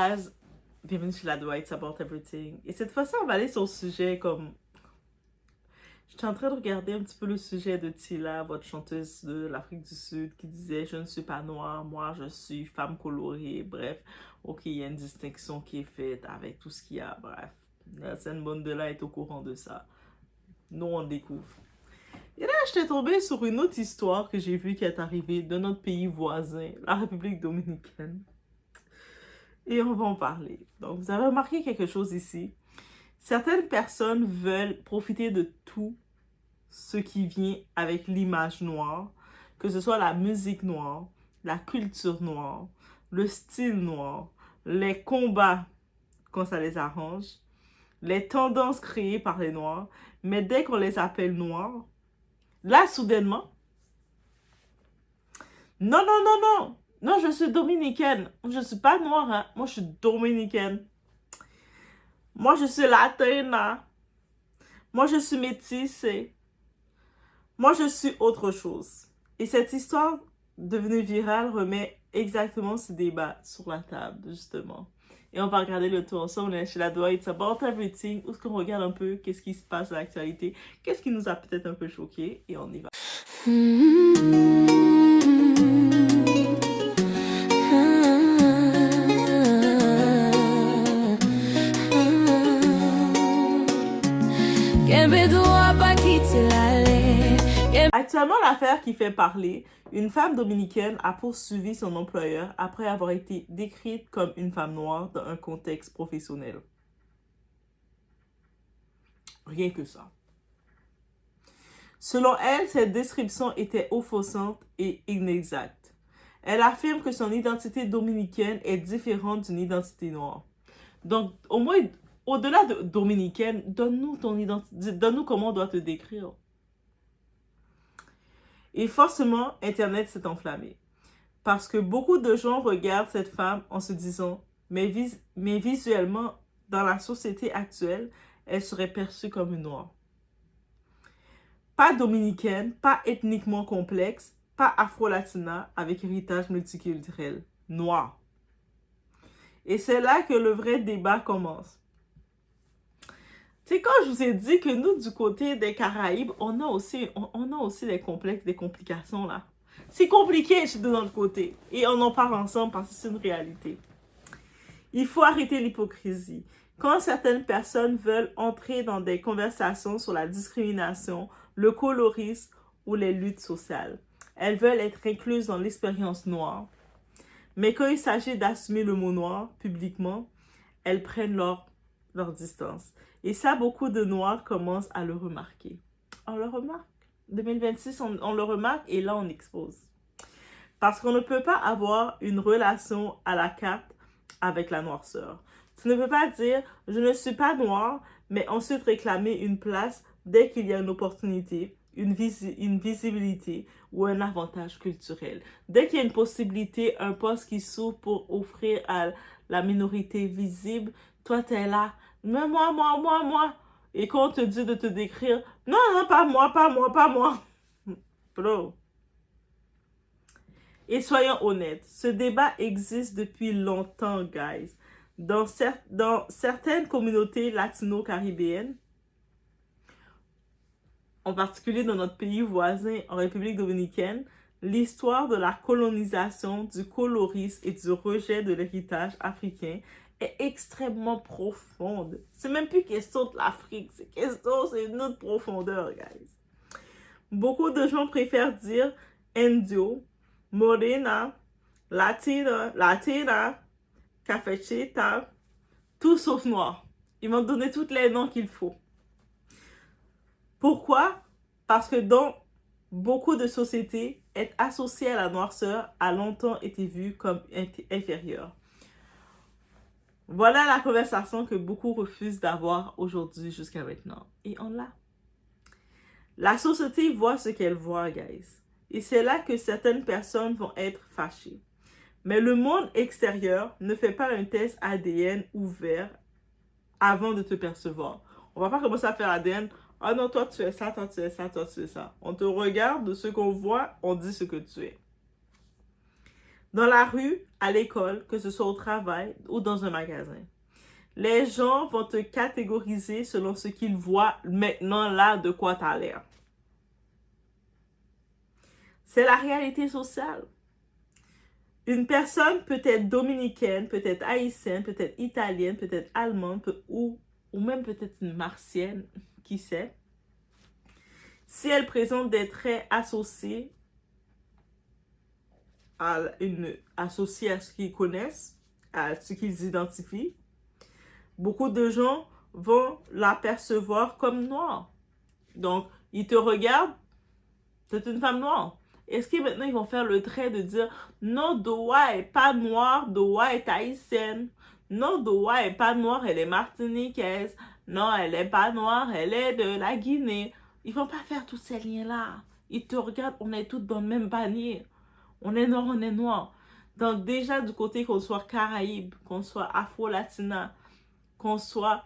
guys, bienvenue sur la Dwight, It's About Everything. Et cette fois-ci, on va aller sur le sujet comme... J'étais en train de regarder un petit peu le sujet de Tila, votre chanteuse de l'Afrique du Sud, qui disait « Je ne suis pas noire, moi je suis femme colorée ». Bref, ok, il y a une distinction qui est faite avec tout ce qu'il y a, bref. Nelson Mandela est au courant de ça. Nous, on découvre. Et là, j'étais tombée sur une autre histoire que j'ai vue qui est arrivée de notre pays voisin, la République dominicaine. Et on va en parler. Donc, vous avez remarqué quelque chose ici. Certaines personnes veulent profiter de tout ce qui vient avec l'image noire, que ce soit la musique noire, la culture noire, le style noir, les combats quand ça les arrange, les tendances créées par les noirs, mais dès qu'on les appelle noirs, là, soudainement, non, non, non, non, non, je suis dominicaine, je ne suis pas noire, hein. Moi je suis dominicaine. Moi, je suis latina. Moi, je suis métissée. Moi, je suis autre chose. Et cette histoire devenue virale remet exactement ce débat sur la table, justement. Et on va regarder le tout ensemble. On est chez la Dwight, It's About Everything, où est-ce qu'on regarde un peu qu'est-ce qui se passe dans l'actualité, qu'est-ce qui nous a peut-être un peu choqué, et on y va. Actuellement, l'affaire qui fait parler, une femme dominicaine a poursuivi son employeur après avoir été décrite comme une femme noire dans un contexte professionnel. Rien que ça. Selon elle, cette description était offensante et inexacte. Elle affirme que son identité dominicaine est différente d'une identité noire. Donc, au moins, au-delà de dominicaine, donne-nous ton identité, donne-nous comment on doit te décrire. Et forcément, Internet s'est enflammé. Parce que beaucoup de gens regardent cette femme en se disant mais visuellement, dans la société actuelle, elle serait perçue comme une noire. Pas dominicaine, pas ethniquement complexe, pas afro-latina avec héritage multiculturel. Noire. Et c'est là que le vrai débat commence. C'est quand je vous ai dit que nous, du côté des Caraïbes, on a aussi des complexes, des complications là. C'est compliqué de notre côté. Et on en parle ensemble parce que c'est une réalité. Il faut arrêter l'hypocrisie. Quand certaines personnes veulent entrer dans des conversations sur la discrimination, le colorisme ou les luttes sociales, elles veulent être incluses dans l'expérience noire. Mais quand il s'agit d'assumer le mot noir publiquement, elles prennent leur distance. Et ça, beaucoup de Noirs commencent à le remarquer. On le remarque. 2026, on le remarque et là, on expose. Parce qu'on ne peut pas avoir une relation à la carte avec la noirceur. Tu ne peux pas dire « je ne suis pas noire », mais ensuite réclamer une place dès qu'il y a une opportunité, une visibilité ou un avantage culturel. Dès qu'il y a une possibilité, un poste qui s'ouvre pour offrir à la minorité visible, toi, tu es là. Mais moi. Et quand on te dit de te décrire, non, pas moi. Bro. Et soyons honnêtes, ce débat existe depuis longtemps, guys. Dans certaines communautés latino-caribéennes, en particulier dans notre pays voisin, en République dominicaine, l'histoire de la colonisation, du colorisme et du rejet de l'héritage africain est extrêmement profonde. C'est même plus question de l'Afrique, c'est une autre profondeur, guys. Beaucoup de gens préfèrent dire indio, morena, latina, cafechita, tout sauf noir. Ils m'ont donné tous les noms qu'il faut. Pourquoi? Parce que dans beaucoup de sociétés, être associé à la noirceur a longtemps été vu comme inférieur. Voilà la conversation que beaucoup refusent d'avoir aujourd'hui jusqu'à maintenant. Et on l'a. La société voit ce qu'elle voit, guys. Et c'est là que certaines personnes vont être fâchées. Mais le monde extérieur ne fait pas un test ADN ouvert avant de te percevoir. On va pas commencer à faire ADN. Ah non, toi tu es ça, toi tu es ça. On te regarde de ce qu'on voit, on dit ce que tu es. Dans la rue, à l'école, que ce soit au travail ou dans un magasin. Les gens vont te catégoriser selon ce qu'ils voient maintenant là de quoi tu as l'air. C'est la réalité sociale. Une personne peut être dominicaine, peut être haïtienne, peut être italienne, peut être allemande ou même peut-être une martienne, qui sait. Si elle présente des traits associés à ce qu'ils connaissent, à ce qu'ils identifient, beaucoup de gens vont la percevoir comme noire. Donc, ils te regardent, c'est une femme noire. Est-ce que maintenant ils vont faire le trait de dire non, Doa est pas noire, Doa est haïtienne. Non, Doa est pas noire, elle est martiniquaise. Non, elle est pas noire, elle est de la Guinée. Ils vont pas faire tous ces liens-là. Ils te regardent, on est tous dans le même panier. On est noir, on est noir. Donc déjà du côté qu'on soit Caraïbe, qu'on soit Afro-Latina, qu'on soit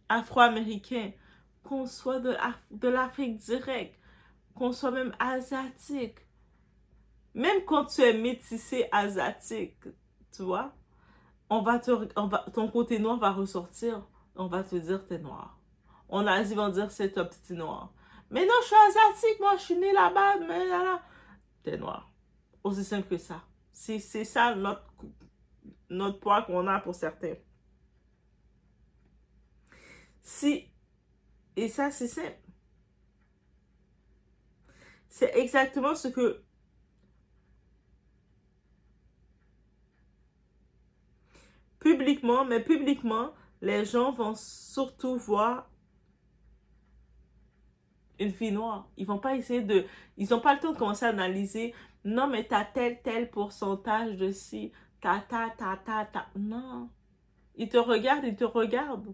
Afro-Américain, qu'on soit de l'Afrique directe, qu'on soit même asiatique. Même quand tu es métissé asiatique, tu vois, ton côté noir va ressortir. On va te dire t'es noir. En Asie, ils vont dire c'est un petit noir. Mais non, je suis asiatique, moi je suis né là-bas, mais là, t'es noir. Aussi simple que ça. C'est ça notre poids qu'on a pour certains. Et ça, c'est simple. C'est exactement ce que publiquement, les gens vont surtout voir une fille noire. Ils vont pas essayer de... Ils n'ont pas le temps de commencer à analyser. Non, mais t'as tel pourcentage de ci. Ta. Non. Ils te regardent.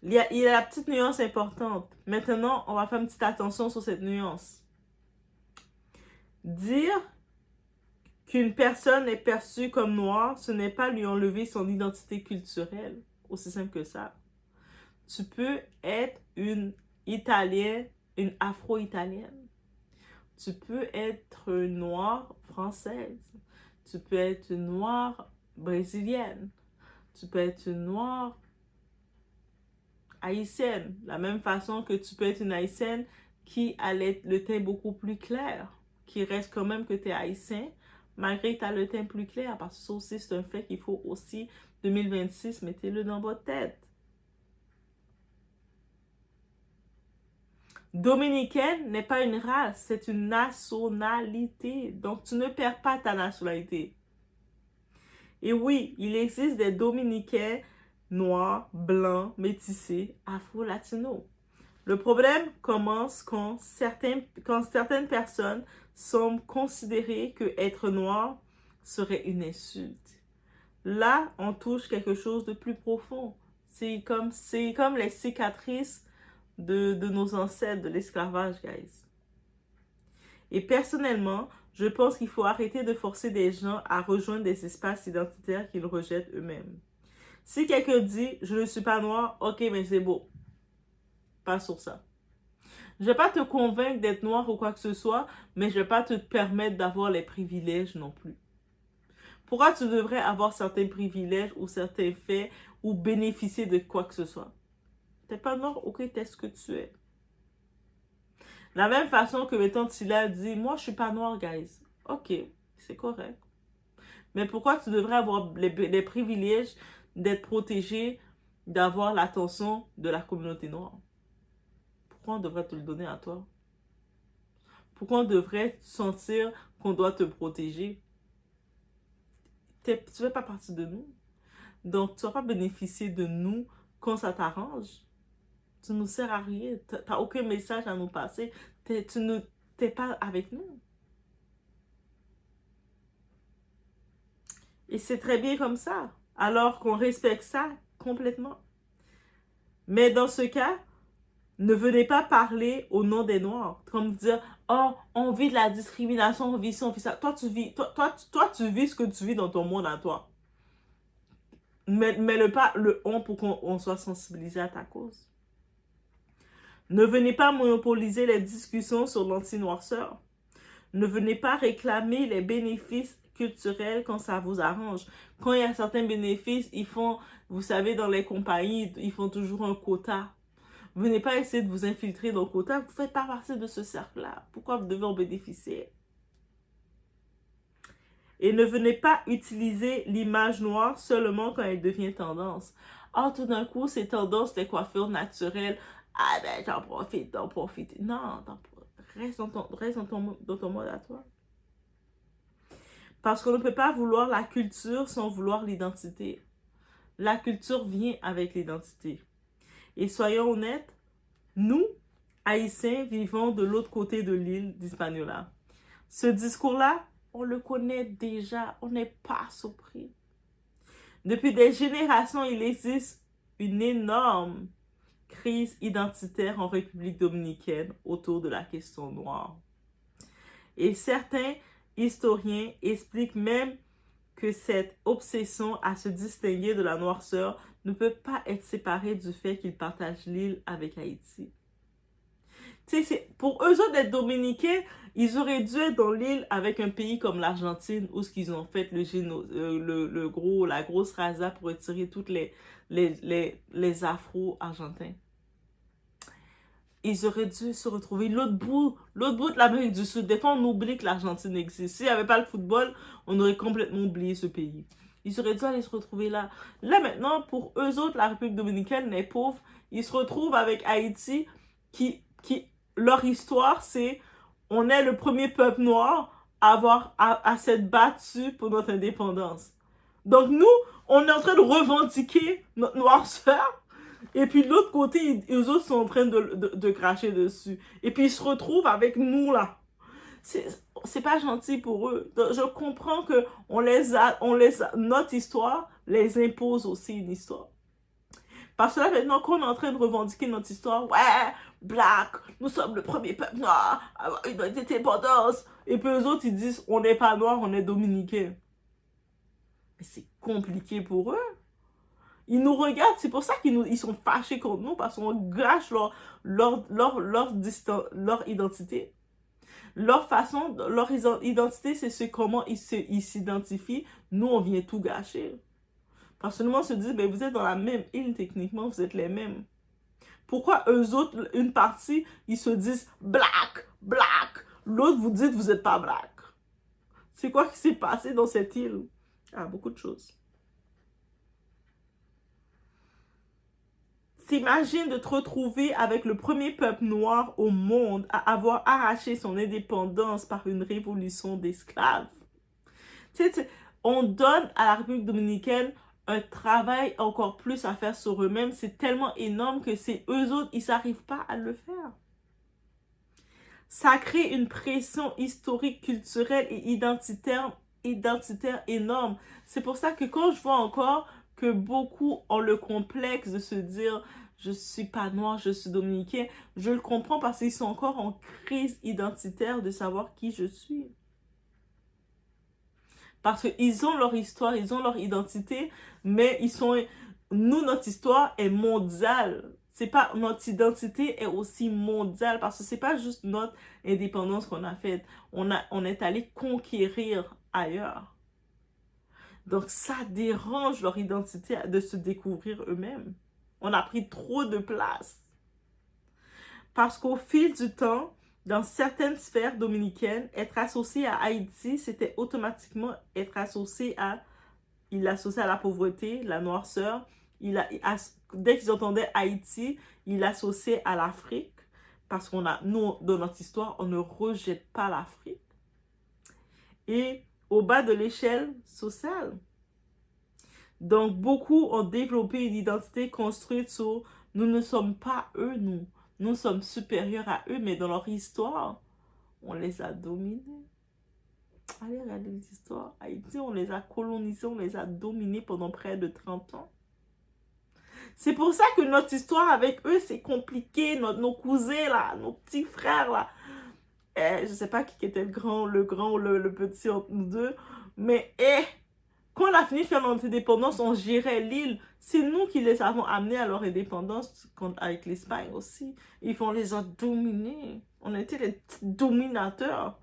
Il y a la petite nuance importante. Maintenant, on va faire une petite attention sur cette nuance. Dire qu'une personne est perçue comme noire, ce n'est pas lui enlever son identité culturelle. Aussi simple que ça. Tu peux être une Italienne, une Afro-Italienne. Tu peux être noire française. Tu peux être une noire brésilienne. Tu peux être une noire haïtienne. De la même façon que tu peux être une haïtienne qui a le teint beaucoup plus clair. Qui reste quand même que tu es haïtien, malgré que tu as le teint plus clair. Parce que ça aussi, c'est un fait qu'il faut aussi, 2026, mettez-le dans votre tête. Dominicaine n'est pas une race, c'est une nationalité. Donc, tu ne perds pas ta nationalité. Et oui, il existe des Dominicains noirs, blancs, métissés, afro-latinos. Le problème commence quand certaines personnes semblent considérer que être noir serait une insulte. Là, on touche quelque chose de plus profond. C'est comme les cicatrices de nos ancêtres, de l'esclavage, guys. Et personnellement, je pense qu'il faut arrêter de forcer des gens à rejoindre des espaces identitaires qu'ils rejettent eux-mêmes. Si quelqu'un dit « je ne suis pas noir », ok, mais c'est beau. Pas sur ça. Je ne vais pas te convaincre d'être noir ou quoi que ce soit, mais je ne vais pas te permettre d'avoir les privilèges non plus. Pourquoi tu devrais avoir certains privilèges ou certains faits ou bénéficier de quoi que ce soit? T'es pas noir, ok, t'es ce que tu es. De la même façon que, mettons, Tila dit, moi, je suis pas noire, guys. Ok, c'est correct. Mais pourquoi tu devrais avoir les privilèges d'être protégé, d'avoir l'attention de la communauté noire? Pourquoi on devrait te le donner à toi? Pourquoi on devrait sentir qu'on doit te protéger? Tu ne fais pas partie de nous. Donc, tu ne vas pas bénéficier de nous quand ça t'arrange. Tu ne nous sers à rien. Tu n'as aucun message à nous passer. Tu n'es pas avec nous. Et c'est très bien comme ça. Alors qu'on respecte ça complètement. Mais dans ce cas, ne venez pas parler au nom des Noirs. Comme dire, oh, on vit de la discrimination, on vit ça, on vit ça. Toi, tu vis ce que tu vis dans ton monde à toi. Mais pas le on pour qu'on soit sensibilisé à ta cause. Ne venez pas monopoliser les discussions sur l'anti-noirceur. Ne venez pas réclamer les bénéfices culturels quand ça vous arrange. Quand il y a certains bénéfices, ils font, vous savez, dans les compagnies, ils font toujours un quota. Venez pas essayer de vous infiltrer dans le quota. Vous ne faites pas partie de ce cercle-là. Pourquoi vous devez en bénéficier? Et ne venez pas utiliser l'image noire seulement quand elle devient tendance. Ah, tout d'un coup, c'est tendance des coiffures naturelles. Ah ben, j'en profite, t'en profites. Non, reste dans ton mode à toi. Parce qu'on ne peut pas vouloir la culture sans vouloir l'identité. La culture vient avec l'identité. Et soyons honnêtes, nous, Haïtiens, vivons de l'autre côté de l'île d'Hispaniola. Ce discours-là, on le connaît déjà, on n'est pas surpris. Depuis des générations, il existe une énorme crise identitaire en République dominicaine autour de la question noire. Et certains historiens expliquent même que cette obsession à se distinguer de la noirceur ne peut pas être séparée du fait qu'ils partagent l'île avec Haïti. Pour eux autres d'être dominicains, ils auraient dû être dans l'île avec un pays comme l'Argentine où ce qu'ils ont fait la grosse rasa pour retirer toutes les afro-argentins. Ils auraient dû se retrouver l'autre bout de l'Amérique du Sud. Des fois, on oublie que l'Argentine existe. S'il n'y avait pas le football, on aurait complètement oublié ce pays. Ils auraient dû aller se retrouver là. Là, maintenant, pour eux autres, la République dominicaine, les pauvres, ils se retrouvent avec Haïti qui leur histoire, c'est on est le premier peuple noir à s'être battu pour notre indépendance. Donc nous, on est en train de revendiquer notre noirceur. Et puis de l'autre côté, les autres sont en train de cracher dessus. Et puis ils se retrouvent avec nous là. C'est pas gentil pour eux. Donc, je comprends que notre histoire les impose aussi une histoire. Parce que là, maintenant, qu'on est en train de revendiquer notre histoire, ouais, black, nous sommes le premier peuple noir, avoir une indépendance. Et puis eux autres, ils disent, on n'est pas noir, on est dominicain. Mais c'est compliqué pour eux. Ils nous regardent, c'est pour ça qu'ils sont fâchés contre nous, parce qu'on gâche leur identité. Leur identité, c'est comment ils s'identifient. Nous, on vient tout gâcher. Parce que nous, on se dit, ben, vous êtes dans la même île, techniquement, vous êtes les mêmes. Pourquoi eux autres, une partie, ils se disent black, black. L'autre, vous dites, vous n'êtes pas black. C'est quoi qui s'est passé dans cette île? Ah, beaucoup de choses. T'imagines de te retrouver avec le premier peuple noir au monde à avoir arraché son indépendance par une révolution d'esclaves. On donne à la République dominicaine un travail encore plus à faire sur eux-mêmes. C'est tellement énorme que c'est eux autres, ils n'arrivent pas à le faire. Ça crée une pression historique, culturelle et identitaire énorme. C'est pour ça que quand je vois encore que beaucoup ont le complexe de se dire je suis pas noir, je suis dominicain, je le comprends parce qu'ils sont encore en crise identitaire de savoir qui je suis. Parce qu'ils ont leur histoire, ils ont leur identité, mais nous, notre histoire est mondiale. C'est pas, notre identité est aussi mondiale parce que c'est pas juste notre indépendance qu'on a faite. On est allé conquérir ailleurs. Donc, ça dérange leur identité de se découvrir eux-mêmes. On a pris trop de place. Parce qu'au fil du temps, dans certaines sphères dominicaines, être associé à Haïti, c'était automatiquement être associé à... Il l'associait à la pauvreté, la noirceur. Dès qu'ils entendaient Haïti, il l'associait à l'Afrique. Parce nous, dans notre histoire, on ne rejette pas l'Afrique. Et au bas de l'échelle sociale. Donc, beaucoup ont développé une identité construite sur « nous ne sommes pas eux, nous. Nous sommes supérieurs à eux, mais dans leur histoire, on les a dominés. » Allez, regardez les histoires. Haïti, on les a colonisés, on les a dominés pendant près de 30 ans. C'est pour ça que notre histoire avec eux, c'est compliqué. Nos cousins, là, nos petits frères, là. Je ne sais pas qui était le grand ou le petit entre nous deux. Mais, Quand on a fini de faire notre indépendance, on gérait l'île. C'est nous qui les avons amenés à leur indépendance avec l'Espagne aussi. On les a dominés. On était les petits dominateurs.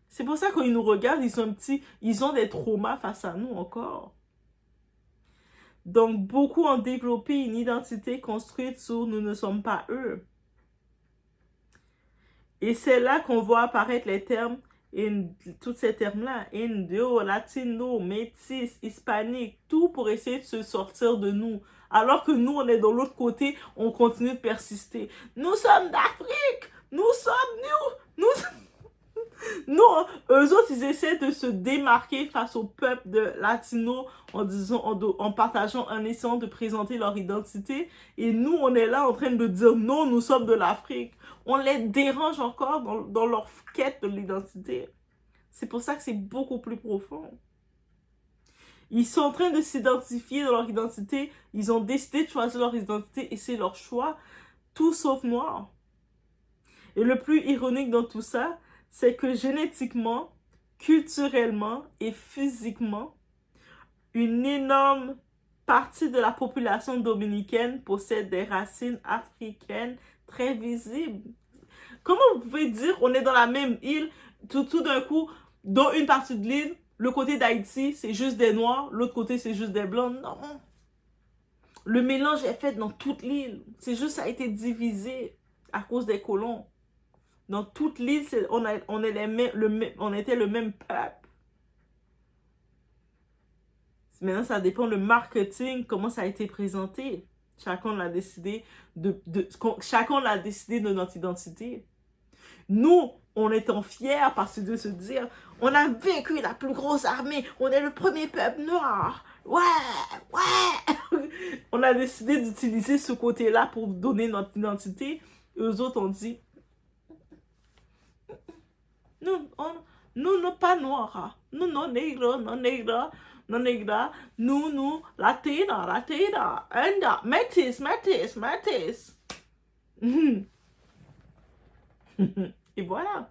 C'est pour ça quand ils nous regardent, ils ont des traumas face à nous encore. Donc, beaucoup ont développé une identité construite sur « nous ne sommes pas eux ». Et c'est là qu'on voit apparaître les termes, tous ces termes-là, indo, latino, métis, hispanique, tout pour essayer de se sortir de nous. Alors que nous, on est de l'autre côté, on continue de persister. Nous sommes d'Afrique, nous sommes non, eux autres, ils essaient de se démarquer face au peuple de latino en partageant, en essayant de présenter leur identité. Et nous, on est là en train de dire non, nous sommes de l'Afrique. On les dérange encore dans leur quête de l'identité. C'est pour ça que c'est beaucoup plus profond. Ils sont en train de s'identifier dans leur identité. Ils ont décidé de choisir leur identité et c'est leur choix, tout sauf noir. Et le plus ironique dans tout ça, c'est que génétiquement, culturellement et physiquement, une énorme partie de la population dominicaine possède des racines africaines très visibles. Comment vous pouvez dire on est dans la même île, tout d'un coup, dans une partie de l'île, le côté d'Haïti, c'est juste des Noirs, l'autre côté, c'est juste des Blancs? Non. Le mélange est fait dans toute l'île. C'est juste ça a été divisé à cause des colons. Dans toute l'île, on était le même peuple. Maintenant, ça dépend le marketing, comment ça a été présenté. Chacun l'a décidé de notre identité. Nous, on étant fiers parce de se dire, on a vaincu la plus grosse armée, on est le premier peuple noir. Ouais. On a décidé d'utiliser ce côté-là pour donner notre identité. Et eux autres ont dit, nous, pas noirs. Nous, non negros, nous, latina, anda, métis. Et voilà.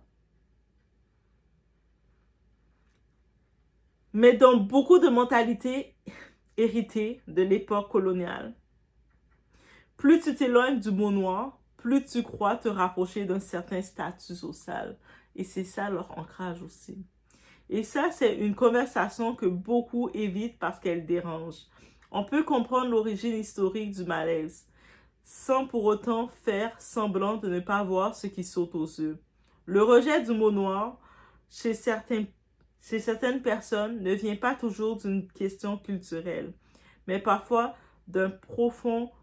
Mais dans beaucoup de mentalités héritées de l'époque coloniale, plus tu t'éloignes du mot noir, plus tu crois te rapprocher d'un certain statut social. Et c'est ça leur ancrage aussi. Et ça, c'est une conversation que beaucoup évitent parce qu'elle dérange. On peut comprendre l'origine historique du malaise, sans pour autant faire semblant de ne pas voir ce qui saute aux yeux. Le rejet du mot noir, chez certaines personnes, ne vient pas toujours d'une question culturelle, mais parfois d'un profond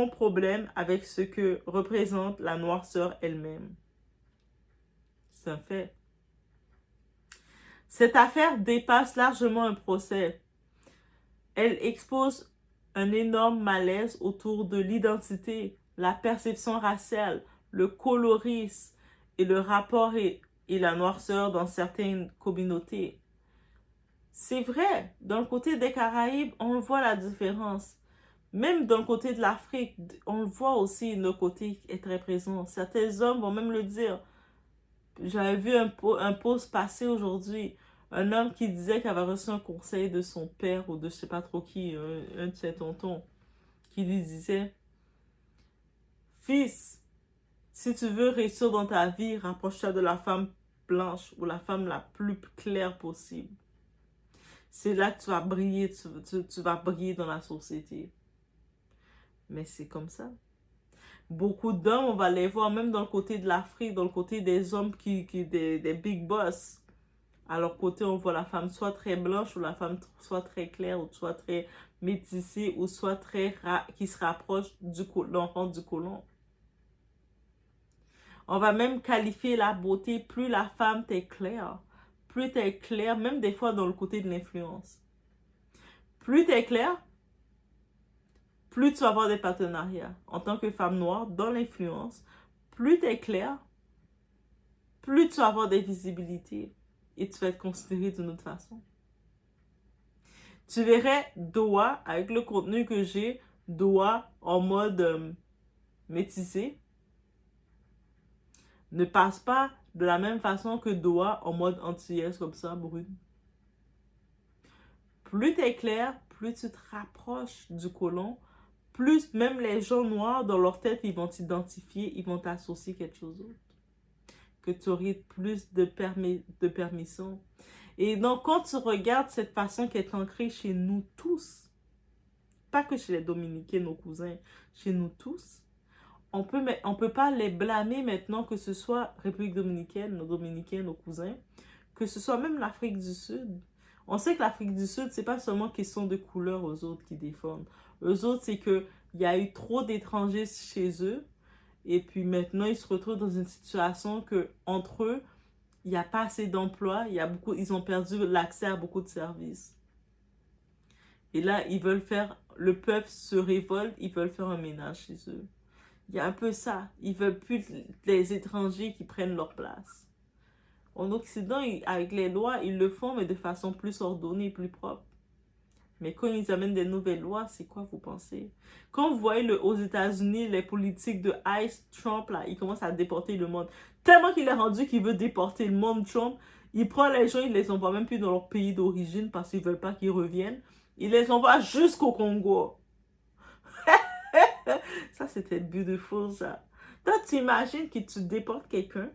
problème avec ce que représente la noirceur elle-même. C'est un fait. Cette affaire dépasse largement un procès. Elle expose un énorme malaise autour de l'identité, la perception raciale, le colorisme et le rapport et la noirceur dans certaines communautés. C'est vrai, dans le côté des Caraïbes, on voit la différence. Même dans le côté de l'Afrique, on le voit aussi, le côté est très présent. Certains hommes vont même le dire. J'avais vu un post passer aujourd'hui. Un homme qui disait qu'il avait reçu un conseil de son père ou de je sais pas trop qui, un de ses tontons, qui lui disait « Fils, si tu veux réussir dans ta vie, rapproche-toi de la femme blanche ou la femme la plus claire possible. C'est là que tu vas briller, tu vas briller dans la société. » Mais c'est comme ça. Beaucoup d'hommes, on va les voir même dans le côté de l'Afrique, dans le côté des hommes des big boss. À leur côté, on voit la femme soit très blanche ou la femme soit très claire ou soit très métissée ou soit qui se rapproche de l'enfant du colon. On va même qualifier la beauté, plus la femme t'est claire, plus t'es claire, même des fois dans le côté de l'influence. Plus t'es claire, plus tu vas avoir des partenariats. En tant que femme noire, dans l'influence, plus t'es claire, plus tu vas avoir des visibilités. Et tu vas être considéré d'une autre façon. Tu verrais Doa, avec le contenu que j'ai, Doa en mode métissé, ne passe pas de la même façon que Doa en mode antillaise comme ça, brune. plus tu es clair, plus tu te rapproches du colon, plus même les gens noirs, dans leur tête, ils vont t'identifier, ils vont t'associer quelque chose d'autre. Que tu aurais plus de permission. Et donc, quand tu regardes cette façon qui est ancrée chez nous tous, pas que chez les Dominicains, nos cousins, chez nous tous, on peut pas les blâmer maintenant, que ce soit République Dominicaine, nos Dominicains, nos cousins, que ce soit même l'Afrique du Sud. On sait que l'Afrique du Sud, c'est pas seulement question de couleur aux autres qui défendent. Eux autres, c'est que il y a eu trop d'étrangers chez eux, et puis maintenant, ils se retrouvent dans une situation que, entre eux, il n'y a pas assez d'emplois, ils ont perdu l'accès à beaucoup de services. Et là, le peuple se révolte, ils veulent faire un ménage chez eux. Il y a un peu ça. Ils veulent plus les étrangers qui prennent leur place. En Occident, avec les lois, ils le font, mais de façon plus ordonnée, plus propre. Mais quand ils amènent des nouvelles lois, c'est quoi vous pensez? Quand vous voyez aux États-Unis, les politiques de ICE, Trump, là, il commence à déporter le monde. Tellement qu'il est rendu qu'il veut déporter le monde, Trump, il prend les gens, il les envoie même plus dans leur pays d'origine parce qu'ils veulent pas qu'ils reviennent. Il les envoie jusqu'au Congo. Ça, c'était beautiful, ça. Toi, tu imagines que tu déportes quelqu'un,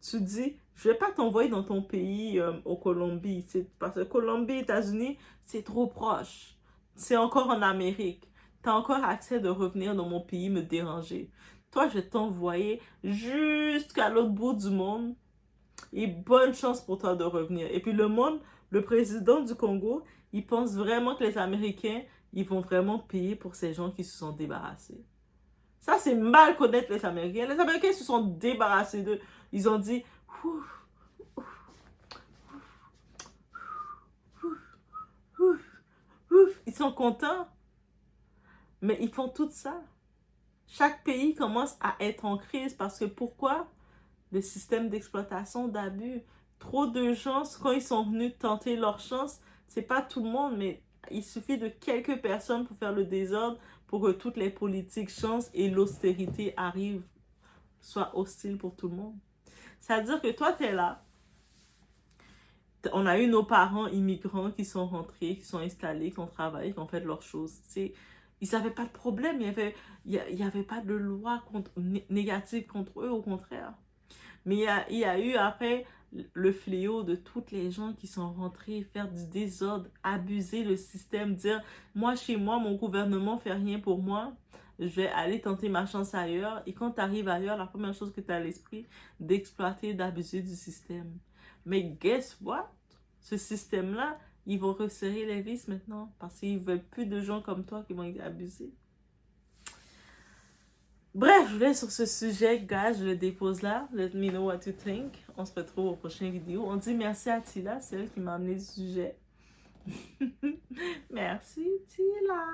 tu dis, je vais pas t'envoyer dans ton pays, au Colombie, parce que Colombie, États-Unis, c'est trop proche. C'est encore en Amérique. Tu as encore accès de revenir dans mon pays me déranger. Toi, je vais t'envoyer jusqu'à l'autre bout du monde. Et bonne chance pour toi de revenir. Et puis le président du Congo, il pense vraiment que les Américains, ils vont vraiment payer pour ces gens qui se sont débarrassés. Ça, c'est mal connaître les Américains. Les Américains se sont débarrassés d'eux. Ils ont dit, ouf, ils sont contents. Mais ils font tout ça. Chaque pays commence à être en crise parce que pourquoi? Le système d'exploitation, d'abus. Trop de gens, quand ils sont venus tenter leur chance, c'est pas tout le monde, mais il suffit de quelques personnes pour faire le désordre, pour que toutes les politiques changent et l'austérité arrive, soit hostile pour tout le monde. C'est-à-dire que toi, tu es là. On a eu nos parents immigrants qui sont rentrés, qui sont installés, qui ont travaillé, qui ont fait leurs choses. Ils n'avaient pas de problème, il y avait pas de loi négative contre eux, au contraire. Mais il y a eu après le fléau de toutes les gens qui sont rentrés faire du désordre, abuser le système, dire moi chez moi, mon gouvernement fait rien pour moi, je vais aller tenter ma chance ailleurs. Et quand tu arrives ailleurs, la première chose que tu as à l'esprit, d'exploiter, d'abuser du système. Mais guess what? Ce système-là, ils vont resserrer les vis maintenant parce qu'ils veulent plus de gens comme toi qui vont être abusés. Bref, je voulais sur ce sujet, guys, je le dépose là. Let me know what you think. On se retrouve aux prochaines vidéos. On dit merci à Tila, c'est elle qui m'a amené le sujet. Merci Tila.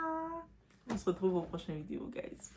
On se retrouve aux prochaines vidéos, guys.